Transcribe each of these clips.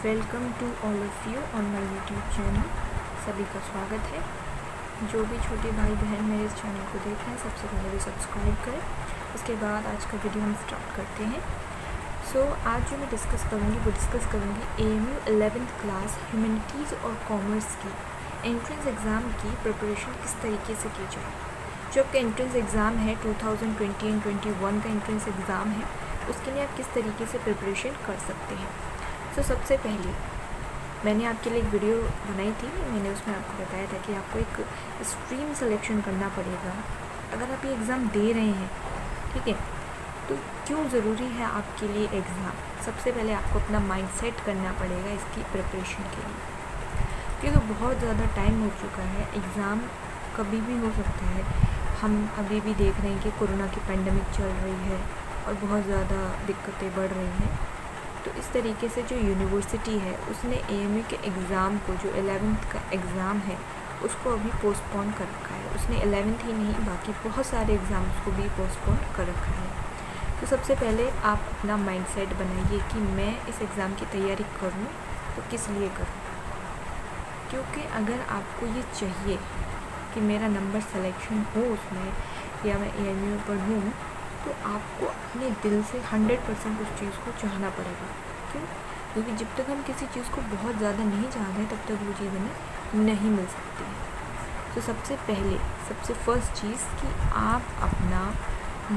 Welcome to all of you on my YouTube channel. सभी का स्वागत है। जो भी छोटे भाई बहन मेरे इस चैनल को देख रहे हैं, सबसे पहले भी सब्सक्राइब करें। उसके बाद आज का वीडियो हम स्टार्ट करते हैं। आज जो मैं डिस्कस करूँगी AMU 11th क्लास ह्यूमैनिटीज़ और कॉमर्स की एंट्रेंस एग्ज़ाम की प्रिपरेशन किस तरीके से की जाए। जो आपका एंट्रेंस एग्ज़ाम है 2020 एंड 21 का एंट्रेंस एग्ज़ाम है, उसके लिए आप किस तरीके से प्रिपरेशन कर सकते हैं। सबसे पहले मैंने आपके लिए एक वीडियो बनाई थी। मैंने उसमें आपको बताया था कि आपको एक स्ट्रीम सिलेक्शन करना पड़ेगा अगर आप ये एग्ज़ाम दे रहे हैं, ठीक है। तो क्यों ज़रूरी है आपके लिए एग्ज़ाम? सबसे पहले आपको अपना माइंड सेट करना पड़ेगा इसकी प्रिपरेशन के लिए, क्योंकि बहुत ज़्यादा टाइम हो चुका है। एग्ज़ाम कभी भी हो सकता है। हम अभी भी देख रहे हैं कि कोरोना की पैंडमिक चल रही है और बहुत ज़्यादा दिक्कतें बढ़ रही हैं। तो इस तरीके से जो यूनिवर्सिटी है उसने AMU के एग्ज़ाम को, जो 11th का एग्ज़ाम है, उसको अभी पोस्टपोन कर रखा है। उसने 11th ही नहीं, बाकी बहुत सारे एग्ज़ाम्स को भी पोस्टपोन कर रखा है। तो सबसे पहले आप अपना माइंडसेट बनाइए कि मैं इस एग्ज़ाम की तैयारी करूं तो किस लिए करूं। क्योंकि अगर आपको ये चाहिए कि मेरा नंबर सिलेक्शन हो उसमें या मैं AMU पढ़ूँ, तो आपको अपने दिल से 100% उस चीज़ को चाहना पड़ेगा। क्यों? क्योंकि जब तक हम किसी चीज़ को बहुत ज़्यादा नहीं चाहते हैं, तब तक वो चीज़ हमें नहीं मिल सकती है। सबसे पहले सबसे फर्स्ट चीज़ कि आप अपना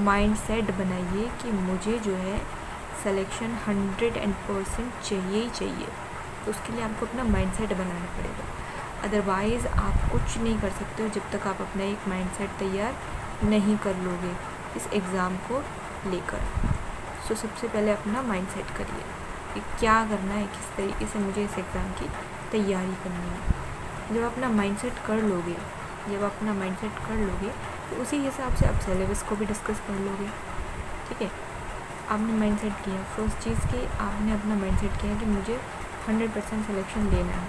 माइंडसेट बनाइए कि मुझे जो है सिलेक्शन 100% चाहिए ही चाहिए। तो उसके लिए आपको अपना माइंडसेट बनाना पड़ेगा। अदरवाइज़ आप कुछ नहीं कर सकते हो जब तक आप अपना एक माइंडसेट तैयार नहीं कर लोगे इस एग्ज़ाम को लेकर। सबसे पहले अपना माइंडसेट करिए कि क्या करना है, किस तरीके से मुझे इस एग्ज़ाम की तैयारी करनी है। जब अपना माइंडसेट कर लोगे तो उसी हिसाब से आप सिलेबस को भी डिस्कस कर लोगे, ठीक है। आपने माइंडसेट किया, फर्स्ट चीज़ कि आपने अपना माइंडसेट किया कि मुझे 100% सिलेक्शन लेना है।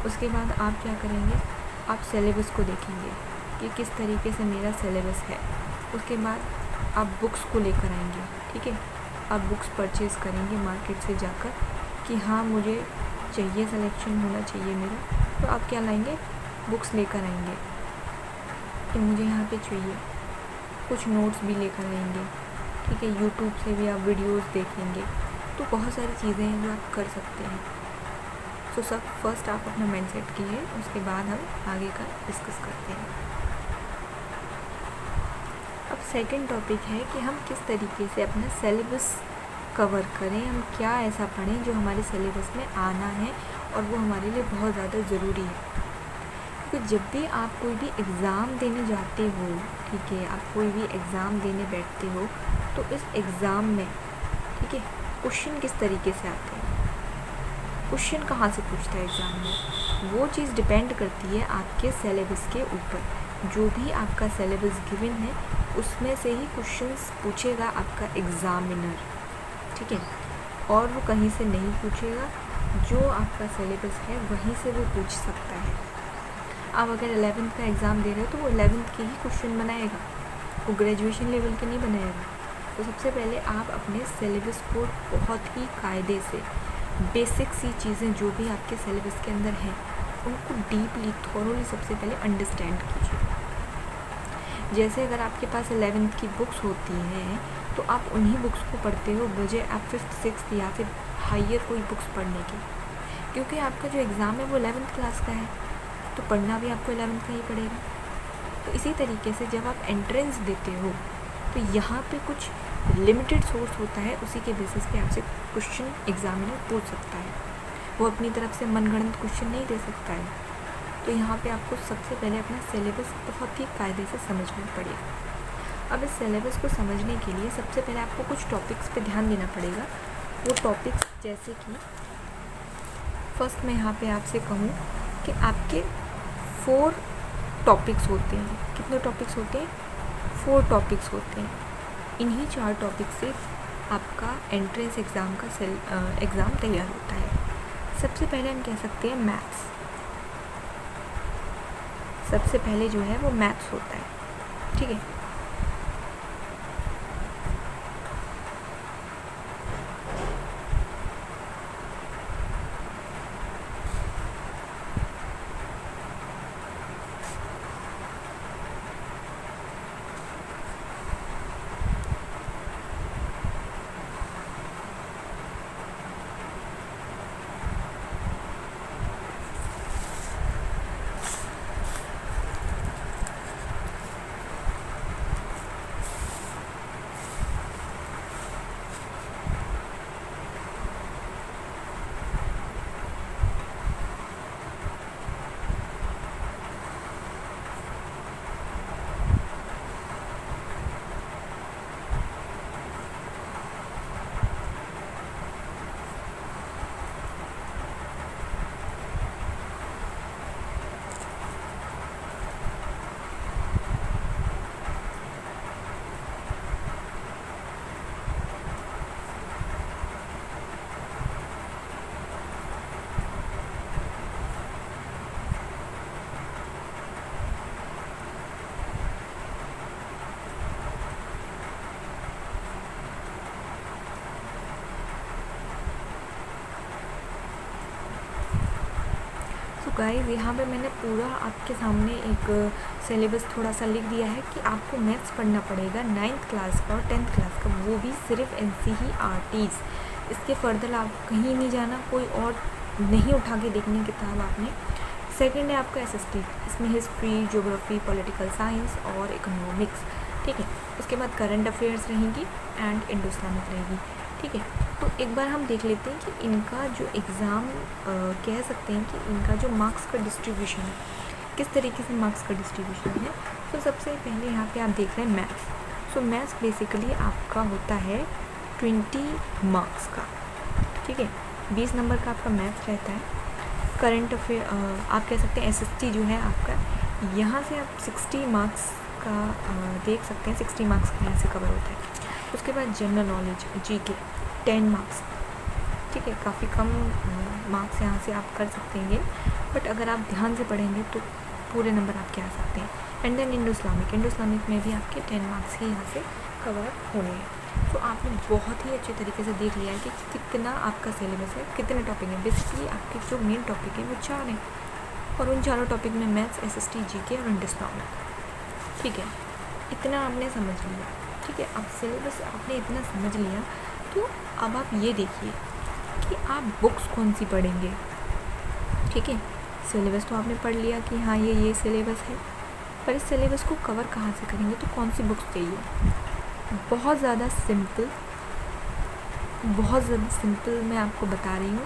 उसके बाद आप क्या करेंगे, आप सिलेबस को देखेंगे कि किस तरीके से मेरा सिलेबस है। उसके बाद आप बुक्स को लेकर आएंगे, ठीक है। आप बुक्स परचेज़ करेंगे मार्केट से जाकर कि हाँ मुझे चाहिए, सिलेक्शन होना चाहिए मेरा। तो आप क्या लाएंगे, बुक्स लेकर आएंगे कि मुझे यहाँ पे चाहिए। कुछ नोट्स भी लेकर आएंगे, ठीक है। यूट्यूब से भी आप वीडियोस देखेंगे। तो बहुत सारी चीज़ें हैं जो आप कर सकते हैं। सब फर्स्ट आप अपना माइंडसेट कीजिए, उसके बाद हम आगे का डिस्कस करते हैं। अब सेकंड टॉपिक है कि हम किस तरीके से अपना सिलेबस कवर करें। हम क्या ऐसा पढ़ें जो हमारे सिलेबस में आना है और वो हमारे लिए बहुत ज़्यादा ज़रूरी है। क्योंकि जब भी आप कोई भी एग्ज़ाम देने जाते हो, ठीक है, आप कोई भी एग्ज़ाम देने बैठते हो, तो इस एग्ज़ाम में, ठीक है, क्वेश्चन किस तरीके से आते हैं, क्वेश्चन कहाँ से पूछता है एग्ज़ाम में, वो चीज़ डिपेंड करती है आपके सिलेबस के ऊपर। जो भी आपका सिलेबस गिवन है उसमें से ही क्वेश्चंस पूछेगा आपका एग्ज़ामिनर, ठीक है। और वो कहीं से नहीं पूछेगा, जो आपका सिलेबस है वहीं से वो पूछ सकता है। आप अगर 11th का एग्ज़ाम दे रहे हो तो वो 11th के ही क्वेश्चन बनाएगा, वो ग्रेजुएशन लेवल के नहीं बनाएगा। तो सबसे पहले आप अपने सिलेबस को बहुत ही कायदे से, बेसिक सी चीज़ें जो भी आपके सिलेबस के अंदर हैं उनको डीपली, थॉरोली सबसे पहले अंडरस्टैंड कीजिए। जैसे अगर आपके पास 11th की बुक्स होती हैं तो आप उन्हीं बुक्स को पढ़ते हो, बजाय आप 5th 6th या फिर हायर कोई बुक्स पढ़ने की। क्योंकि आपका जो एग्ज़ाम है वो 11th क्लास का है, तो पढ़ना भी आपको 11th का ही पड़ेगा। तो इसी तरीके से जब आप एंट्रेंस देते हो तो यहाँ पे कुछ लिमिटेड सोर्स होता है, उसी के बेसिस पे आपसे क्वेश्चन एग्जामिनर पूछ सकता है। वो अपनी तरफ से मनगढ़ंत क्वेश्चन नहीं दे सकता है। तो यहाँ पे आपको सबसे पहले अपना सिलेबस बहुत ही कायदे से समझना पड़ेगा। अब इस सिलेबस को समझने के लिए सबसे पहले आपको कुछ टॉपिक्स पे ध्यान देना पड़ेगा। वो टॉपिक्स जैसे कि फर्स्ट मैं यहाँ पे आपसे कहूँ कि आपके 4 टॉपिक्स होते हैं। कितने टॉपिक्स होते हैं? 4 टॉपिक्स होते हैं। इन्हीं 4 टॉपिक से आपका एंट्रेंस एग्ज़ाम का एग्ज़ाम तैयार होता है। सबसे पहले हम कह सकते हैं मैथ्स। सबसे पहले जो है वो मैथ्स होता है, ठीक है। गाइस यहाँ पे मैंने पूरा आपके सामने एक सिलेबस थोड़ा सा लिख दिया है कि आपको मैथ्स पढ़ना पड़ेगा 9th क्लास का और 10th क्लास का, वो भी सिर्फ NCERTs। इसके फर्दर आप कहीं नहीं जाना, कोई और नहीं उठा के देखनी किताब आपने। सेकंड है आपका SST, इसमें हिस्ट्री, ज्योग्राफी, पॉलिटिकल साइंस और इकोनॉमिक्स, ठीक है। उसके बाद करंट अफेयर्स रहेंगी एंड इंडो इस्लामिक रहेगी, ठीक है। तो एक बार हम देख लेते हैं कि इनका जो एग्ज़ाम कह सकते हैं कि इनका जो मार्क्स का डिस्ट्रीब्यूशन है, किस तरीके से मार्क्स का डिस्ट्रीब्यूशन है। तो सबसे पहले यहाँ पे आप देख रहे हैं मैथ्स। सो मैथ्स बेसिकली आपका होता है 20 मार्क्स का, ठीक है। 20 नंबर का आपका मैथ्स रहता है। करंट अफेयर आप कह सकते हैं SST जो है आपका, यहाँ से आप 60 मार्क्स का देख सकते हैं, 60 मार्क्स का यहाँ से कवर होता है। उसके बाद जनरल नॉलेज GK 10 मार्क्स, ठीक है। काफ़ी कम मार्क्स यहाँ से आप कर सकते हैं, बट अगर आप ध्यान से पढ़ेंगे तो पूरे नंबर आपके आ सकते हैं। एंड देन इंडो इस्लामिक में भी आपके 10 मार्क्स ही यहाँ से कवर होने हैं। तो आपने बहुत ही अच्छे तरीके से देख लिया है कि कितना आपका सिलेबस है, कितने टॉपिक हैं। बेसिकली आपके जो मेन टॉपिक है वो 4 हैं, और उन चारों टॉपिक में मैथ्स, SST, GK और इंडो इस्लामिक, ठीक है। इतना आपने समझ लिया, ठीक है। अब सिलेबस आपने इतना समझ लिया, तो अब आप ये देखिए कि आप बुक्स कौन सी पढ़ेंगे, ठीक है। सिलेबस तो आपने पढ़ लिया कि हाँ ये सिलेबस है, पर इस सिलेबस को कवर कहाँ से करेंगे, तो कौन सी बुक्स चाहिए। बहुत ज़्यादा सिंपल मैं आपको बता रही हूँ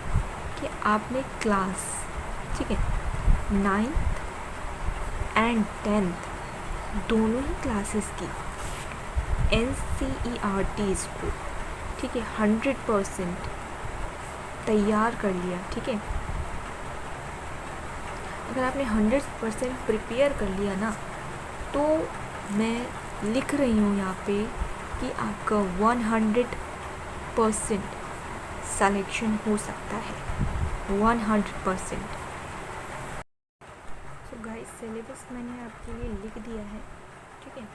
कि आपने क्लास, ठीक है, 9th एंड 10th दोनों ही क्लासेस की NCERTs को, ठीक है, 100% तैयार कर लिया, ठीक है। अगर आपने 100% प्रिपेयर कर लिया ना, तो मैं लिख रही हूँ यहाँ पे कि आपका 100% सिलेक्शन हो सकता है, 100%। सो गाइस सिलेबस मैंने आपके लिए लिख दिया है, ठीक है।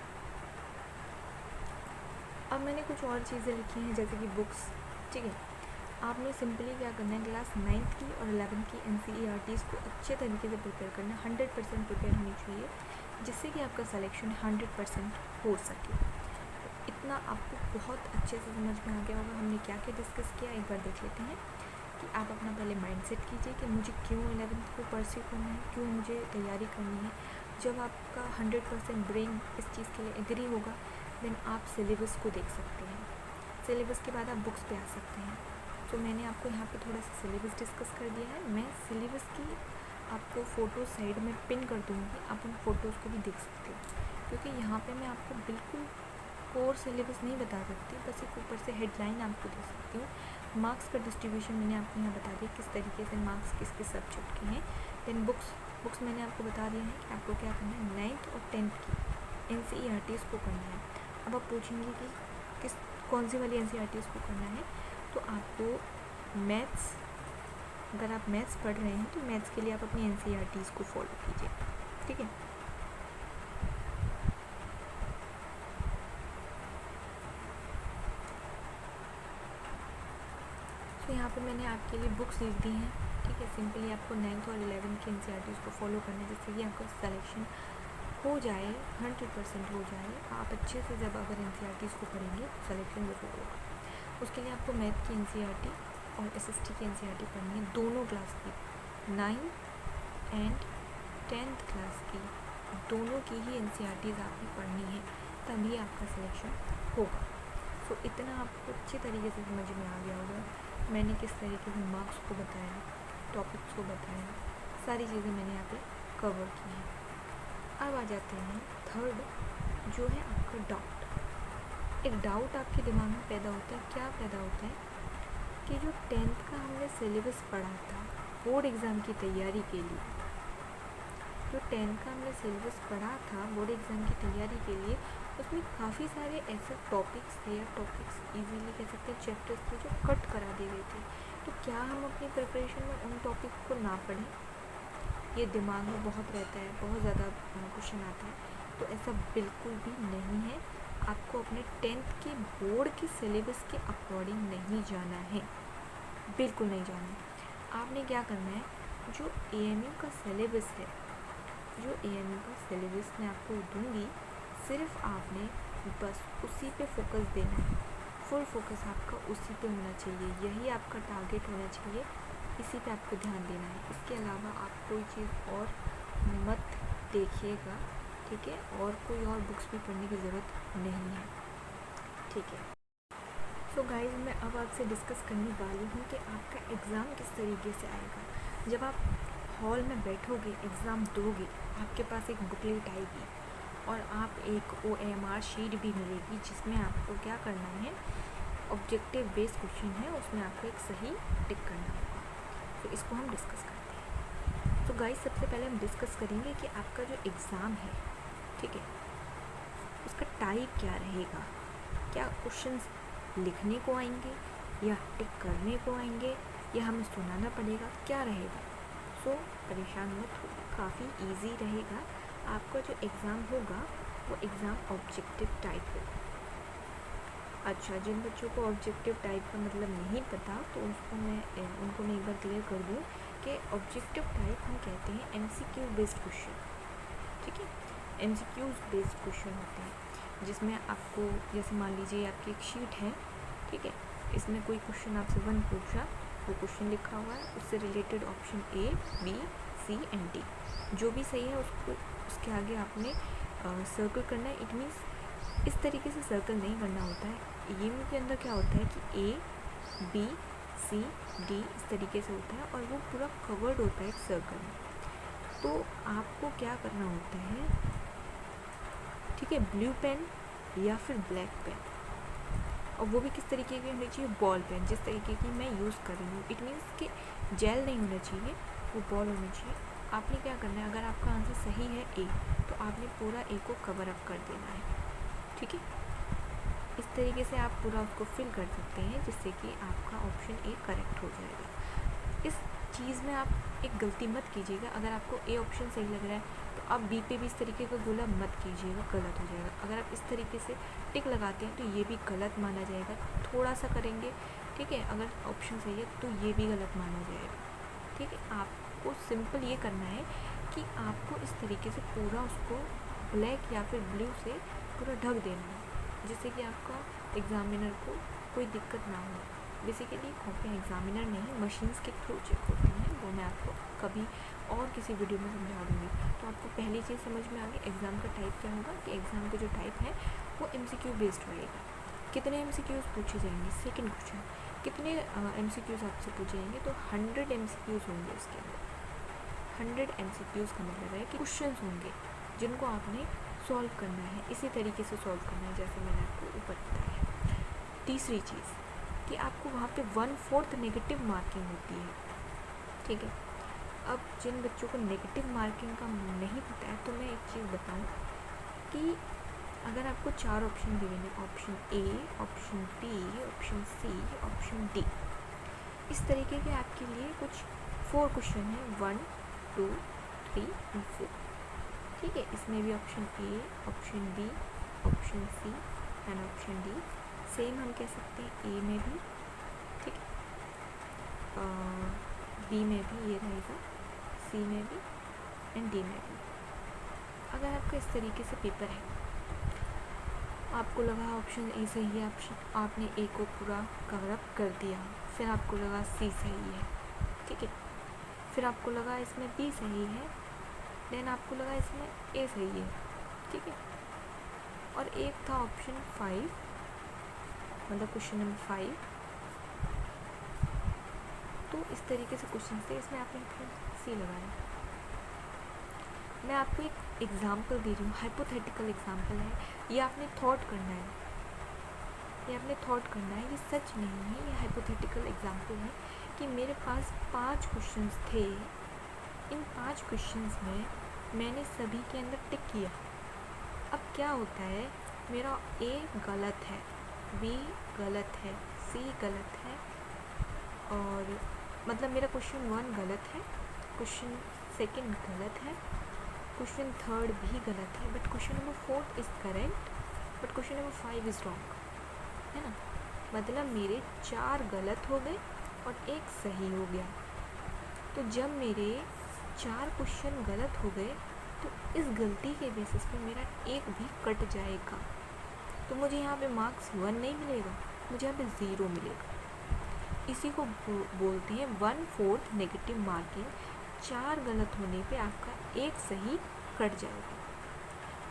अब मैंने कुछ और चीज़ें लिखी हैं जैसे कि बुक्स, ठीक है। आपने सिंपली क्या करना है, क्लास 9th की और 11th की NCERTs को अच्छे तरीके से प्रिपेयर करना है, 100% प्रिपेयर होनी चाहिए, जिससे कि आपका सिलेक्शन 100% हो सके। इतना आपको बहुत अच्छे से समझ में आ गया होगा हमने क्या क्या डिस्कस किया। एक बार देख लेते हैं कि आप अपना पहले माइंडसेट कीजिए कि मुझे क्यों 11th को परस्यू करना है, क्यों मुझे तैयारी करनी है। जब आपका 100% ब्रेन इस चीज़ के लिए एग्री होगा, देन आप सिलेबस को देख सकते हैं। सिलेबस के बाद आप बुक्स पे आ सकते हैं। तो मैंने आपको यहाँ पे थोड़ा सा सिलेबस डिस्कस कर दिया है। मैं सिलेबस की आपको फ़ोटो साइड में पिन कर दूँगी, आप उन फ़ोटोज़ को भी देख सकते हो, क्योंकि यहाँ पे मैं आपको बिल्कुल कोर सिलेबस नहीं बता सकती, बस एक ऊपर से हेडलाइन आपको दे सकती हूँ। मार्क्स का डिस्ट्रीब्यूशन मैंने आपको यहाँ बता दिया किस तरीके से मार्क्स किस किस सब्जेक्ट के हैं। देन बुक्स मैंने आपको बता दिया है कि आपको क्या करना है, 9th और 10th की NCERTs को करना है। अब आप पूछेंगे कि कौन सी वाली NCERTs को करना है, तो आपको मैथ्स, अगर आप मैथ्स पढ़ रहे हैं तो मैथ्स के लिए आप अपनी NCERTs को फॉलो कीजिए, ठीक है। तो यहाँ पे मैंने आपके लिए बुक्स लिख दी हैं, ठीक है। सिंपली आपको 9th और 11th की NCERTs को फॉलो करना है, जिससे कि आपका सिलेक्शन हो जाए, 100% हो जाए। आप अच्छे से जब अगर NCERTs को पढ़ेंगे तो सिलेक्शन जरूर होगा। उसके लिए आपको मैथ की NCERT और SST की NCERT पढ़नी है, दोनों क्लास की, 9th एंड 10th क्लास की, दोनों की ही NCERTs आपने पढ़नी है, तभी आपका सिलेक्शन होगा। सो इतना आपको अच्छे तरीके से समझ में आ गया होगा मैंने किस तरीके से मार्क्स को बताया, टॉपिक्स को बताया, सारी चीज़ें मैंने यहाँ पे कवर की हैं। अब आ जाते हैं थर्ड, जो है आपका डाउट। एक डाउट आपके दिमाग में पैदा होता है, क्या पैदा होता है कि जो 10th का हमने सिलेबस पढ़ा था बोर्ड एग्ज़ाम की तैयारी के लिए, जो 10th का हमने सिलेबस पढ़ा था बोर्ड एग्ज़ाम की तैयारी के लिए, उसमें काफ़ी सारे ऐसे टॉपिक्स थे, या टॉपिक्स इजीली कह सकते हैं चैप्टर्स थे, जो कट करा दिए गए थे। तो क्या हम अपनी प्रिपरेशन में उन टॉपिक्स को ना पढ़ें? ये दिमाग में बहुत रहता है, बहुत ज़्यादा क्वेश्चन आता है। तो ऐसा बिल्कुल भी नहीं है। आपको अपने 10th के बोर्ड के सिलेबस के अकॉर्डिंग नहीं जाना है, बिल्कुल नहीं जाना है। आपने क्या करना है, जो AMU का सिलेबस है, जो AMU का सिलेबस मैं आपको दूंगी, सिर्फ आपने बस उसी पे फोकस देना है। फुल फोकस आपका उसी पे होना चाहिए, यही आपका टारगेट होना चाहिए, इसी पे आपको ध्यान देना है। इसके अलावा आप कोई चीज़ और मत देखिएगा, ठीक है? और कोई और बुक्स भी पढ़ने की ज़रूरत नहीं है, ठीक है? सो गाइस, मैं अब आपसे डिस्कस करने वाली हूँ कि आपका एग्ज़ाम किस तरीके से आएगा। जब आप हॉल में बैठोगे, एग्ज़ाम दोगे, आपके पास एक बुकलेट आएगी और आप एक OMR शीट भी मिलेगी, जिसमें आपको क्या करना है, ऑब्जेक्टिव बेस्ड क्वेश्चन है, उसमें आपको एक सही टिक करना होगा। तो इसको हम डिस्कस करते हैं। तो गाइस, सबसे पहले हम डिस्कस करेंगे कि आपका जो एग्ज़ाम है, ठीक है, उसका टाइप क्या रहेगा। क्या क्वेश्चंस लिखने को आएंगे या टिक करने को आएंगे या हमें सुनाना पड़ेगा, क्या रहेगा? सो परेशान मत हो, काफ़ी इजी रहेगा। आपका जो एग्ज़ाम होगा वो एग्ज़ाम ऑब्जेक्टिव टाइप होगा। अच्छा, जिन बच्चों को ऑब्जेक्टिव टाइप का मतलब नहीं पता, तो उनको मैं एक बार क्लियर कर दूँ कि ऑब्जेक्टिव टाइप हम कहते हैं MCQ बेस्ड क्वेश्चन, ठीक है? MCQ बेस्ड क्वेश्चन होते हैं, जिसमें आपको, जैसे मान लीजिए आपकी एक शीट है, ठीक है, इसमें कोई क्वेश्चन आपसे 1 पूछा, वो क्वेश्चन लिखा हुआ है, उससे related option A, B, C and D, जो भी सही है उसको उसके आगे आपने सर्कल करना है। इट मीन्स इस तरीके से सर्कल नहीं करना होता है। ये के अंदर क्या होता है कि A, B, C, D इस तरीके से होता है और वो पूरा कवर्ड होता है एक सर्कल में। तो आपको क्या करना होता है, ठीक है, ब्लू पेन या फिर ब्लैक पेन, और वो भी किस तरीके की होनी चाहिए, बॉल पेन, जिस तरीके की मैं यूज़ कर रही हूँ। इट मीन्स कि जेल नहीं होना चाहिए, वो बॉल होनी चाहिए। आपने क्या करना है, अगर आपका आंसर सही है A, तो आपने पूरा A को कवर अप कर देना है, ठीक है? इस तरीके से आप पूरा उसको फिल कर सकते हैं, जिससे कि आपका ऑप्शन A करेक्ट हो जाएगा। इस चीज़ में आप एक गलती मत कीजिएगा। अगर आपको A ऑप्शन सही लग रहा है तो आप B पे भी इस तरीके का गोला मत कीजिएगा, गलत हो जाएगा। अगर आप इस तरीके से टिक लगाते हैं तो ये भी गलत माना जाएगा। थोड़ा सा करेंगे, ठीक है, अगर ऑप्शन सही है तो ये भी गलत माना जाएगा, ठीक है? आपको सिंपल ये करना है कि आपको इस तरीके से पूरा उसको ब्लैक या फिर ब्लू से पूरा ढक देना है, जिससे कि आपका एग्ज़ामिनर को कोई दिक्कत ना हो। बेसिकली कॉपी एग्ज़ामिनर नहीं, मशीन्स के थ्रू चेक होती हैं, वो मैं आपको कभी और किसी वीडियो में समझा दूँगी। तो आपको पहली चीज़ समझ में आ गई एग्ज़ाम का टाइप क्या होगा, कि एग्ज़ाम का जो टाइप है वो MCQ बेस्ड रहेगा। कितने MCQs पूछे जाएंगे, सेकेंड क्वेश्चन, कितने MCQs आपसे पूछे जाएंगे, तो 100 MCQs होंगे उसके अंदर। 100 MCQs का मतलब है कि क्वेश्चन होंगे जिनको आपने सॉल्व करना है, इसी तरीके से सॉल्व करना है जैसे मैंने आपको ऊपर बताया। तीसरी चीज़ कि आपको वहाँ पे 1/4 नेगेटिव मार्किंग होती है, ठीक है? अब जिन बच्चों को नेगेटिव मार्किंग का नहीं पता है, तो मैं एक चीज़ बताऊँ कि अगर आपको 4 ऑप्शन दिए हैं, option A, option B, option C, option D, इस तरीके के आपके लिए कुछ 4 क्वेश्चन हैं, 1, 2, 3 और 4, ठीक है? इसमें भी option A, option B, option C and option D। Same हम कह सकते हैं A में भी, ठीक है, B में भी ये रहेगा, C में भी एंड D में भी। अगर आपका इस तरीके से पेपर है, आपको लगा ऑप्शन A सही है, आपने A को पूरा कवर अप कर दिया, फिर आपको लगा C सही है, ठीक है, फिर आपको लगा इसमें B सही है, देन आपको लगा इसमें A सही है, ठीक है, और एक था ऑप्शन 5, मतलब क्वेश्चन नंबर 5। तो इस तरीके से क्वेश्चन थे, इसमें आपने C लगाया। मैं आपको एक एग्जांपल दे रही हूँ, हाइपोथेटिकल एग्जांपल है, ये आपने थॉट करना है, ये आपने थॉट करना है, ये सच नहीं है, ये हाइपोथेटिकल एग्जांपल है कि मेरे पास 5 क्वेश्चंस थे, इन 5 क्वेश्चंस में मैंने सभी के अंदर टिक किया। अब क्या होता है, मेरा A गलत है, B गलत है, C गलत है, और मतलब मेरा क्वेश्चन 1 गलत है, क्वेश्चन सेकंड गलत है, क्वेश्चन थर्ड भी गलत है, but question number 4 is correct, but question number 5 is wrong, है ना? मतलब मेरे 4 गलत हो गए और 1 सही हो गया। तो जब मेरे 4 क्वेश्चन गलत हो गए तो इस गलती के बेसिस पे मेरा एक भी कट जाएगा, तो मुझे यहाँ पे मार्क्स 1 नहीं मिलेगा, मुझे यहाँ पे 0 मिलेगा। इसी को बोलते हैं 1/4 नेगेटिव मार्किंग। 4 गलत होने पे आपका एक सही कट जाएगा।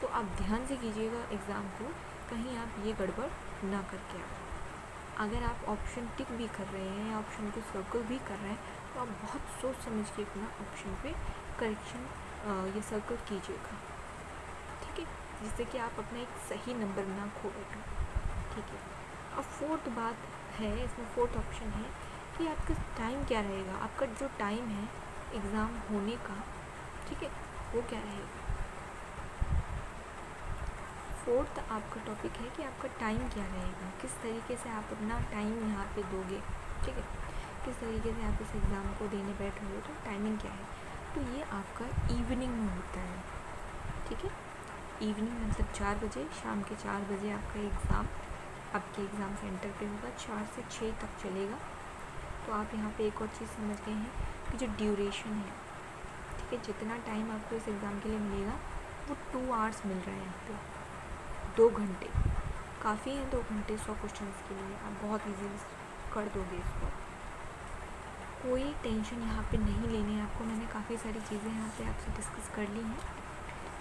तो आप ध्यान से कीजिएगा एग्ज़ाम को, कहीं आप ये गड़बड़ ना करके आओ। अगर आप ऑप्शन टिक भी कर रहे हैं या ऑप्शन को सर्कल भी कर रहे हैं तो आप बहुत सोच समझ के अपना ऑप्शन पे करेक्शन या सर्कल कीजिएगा, ठीक है, जिससे कि आप अपना एक सही नंबर ना खो बैठो, ठीक है। अब फोर्थ बात है, इसमें फोर्थ ऑप्शन है कि आपका टाइम क्या रहेगा। आपका जो टाइम है एग्ज़ाम होने का, ठीक है, वो क्या रहेगा। फोर्थ आपका टॉपिक है कि आपका टाइम क्या रहेगा, किस तरीके से आप अपना टाइम यहाँ पे दोगे, ठीक है, किस तरीके से आप इस एग्ज़ाम को देने बैठोगे, तो टाइमिंग क्या है। तो ये आपका इवनिंग में होता है, ठीक है। इवनिंग मतलब 4 बजे, शाम के 4 बजे आपका एग्ज़ाम आपके एग्ज़ाम सेंटर पे होगा, 4 से 6 तक चलेगा। तो आप यहाँ पे एक और चीज़ समझ गए हैं कि जो ड्यूरेशन है, ठीक है, जितना टाइम आपको इस एग्ज़ाम के लिए मिलेगा वो 2 आवर्स मिल रहा है यहाँ पे। 2 घंटे काफ़ी हैं, 2 घंटे 100 क्वेश्चन के लिए आप बहुत ईजीली कर दोगे इसको। कोई टेंशन यहाँ पे नहीं लेनी है आपको। मैंने काफ़ी सारी चीज़ें यहाँ पे आपसे डिस्कस कर ली हैं,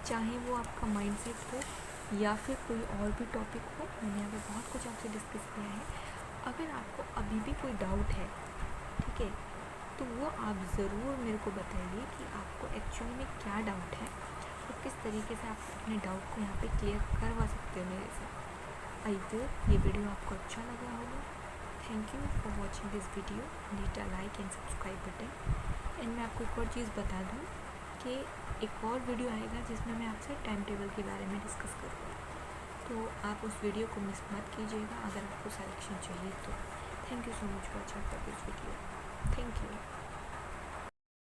चाहे वो आपका माइंडसेट हो या फिर कोई और भी टॉपिक हो। मैंने यहाँ पे बहुत कुछ आपसे डिस्कस किया है। अगर आपको अभी भी कोई डाउट है, ठीक है, तो वो आप ज़रूर मेरे को बताइए कि आपको एक्चुअली में क्या डाउट है और किस तरीके से आप अपने डाउट को यहाँ पे क्लियर करवा सकते हो मेरे से। आई होप ये वीडियो आपको अच्छा लगा होगा। Thank you for watching this video. Neat a like and subscribe button. And मैं आपको एक और चीज़ बता दूँ कि एक और वीडियो आएगा जिसमें मैं आपसे टाइम टेबल के बारे में डिस्कस करूँगा, तो आप उस वीडियो को मिस मत कीजिएगा अगर आपको सिलेक्शन चाहिए तो। Thank you so much for watching this video. Thank you.